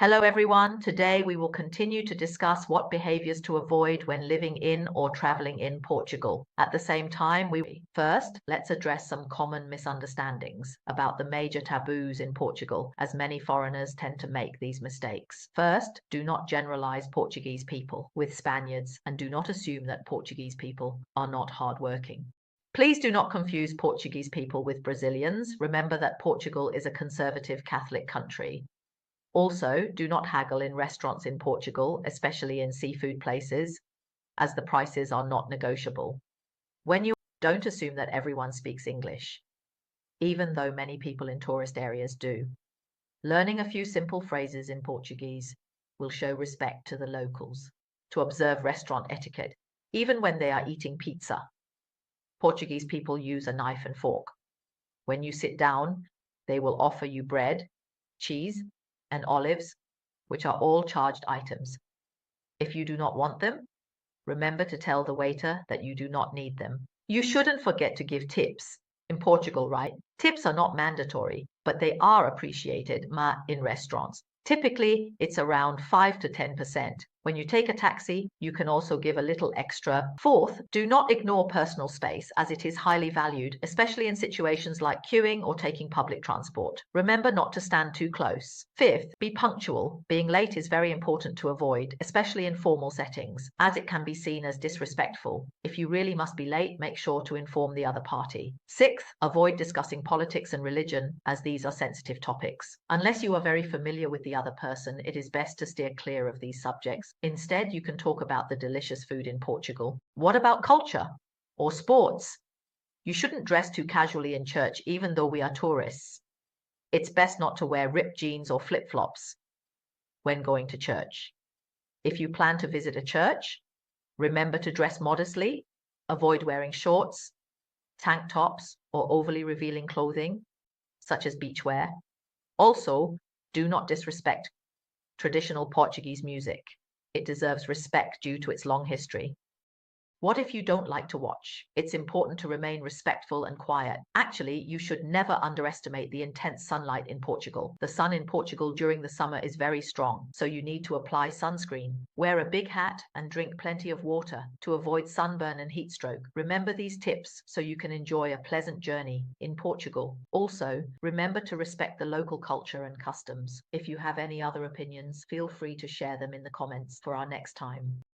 Hello everyone, today we will continue to discuss what behaviors to avoid when living in or traveling in Portugal. At the same time, first, let's address some common misunderstandings about the major taboos in Portugal, as many foreigners tend to make these mistakes. First, do not generalize Portuguese people with Spaniards and do not assume that Portuguese people are not hardworking. Please do not confuse Portuguese people with Brazilians. Remember that Portugal is a conservative Catholic country. Also, do not haggle in restaurants in Portugal, especially in seafood places, as the prices are not negotiable. Don't assume that everyone speaks English, even though many people in tourist areas do. Learning a few simple phrases in Portuguese will show respect to the locals. To observe restaurant etiquette, even when they are eating pizza. Portuguese people use a knife and fork. When you sit down, they will offer you bread, cheese, and olives, which are all charged items. If you do not want them, remember to tell the waiter that you do not need them. You shouldn't forget to give tips. In Portugal, right? Tips are not mandatory, but they are appreciated in restaurants. Typically, it's around 5 to 10%. When you take a taxi, you can also give a little extra. Fourth, do not ignore personal space as it is highly valued, especially in situations like queuing or taking public transport. Remember not to stand too close. Fifth, be punctual. Being late is very important to avoid, especially in formal settings, as it can be seen as disrespectful. If you really must be late, make sure to inform the other party. Sixth, avoid discussing politics and religion, as these are sensitive topics. Unless you are very familiar with the other person, it is best to steer clear of these subjects. Instead, you can talk about the delicious food in Portugal. What about culture or sports? You shouldn't dress too casually in church, even though we are tourists. It's best not to wear ripped jeans or flip-flops when going to church. If you plan to visit a church, remember to dress modestly, avoid wearing shorts, tank tops, or overly revealing clothing, such as beachwear. Also, do not disrespect traditional Portuguese music. It deserves respect due to its long history. What if you don't like to watch? It's important to remain respectful and quiet. Actually, you should never underestimate the intense sunlight in Portugal. The sun in Portugal during the summer is very strong, so you need to apply sunscreen. Wear a big hat and drink plenty of water to avoid sunburn and heat stroke. Remember these tips so you can enjoy a pleasant journey in Portugal. Also, remember to respect the local culture and customs. If you have any other opinions, feel free to share them in the comments for our next time.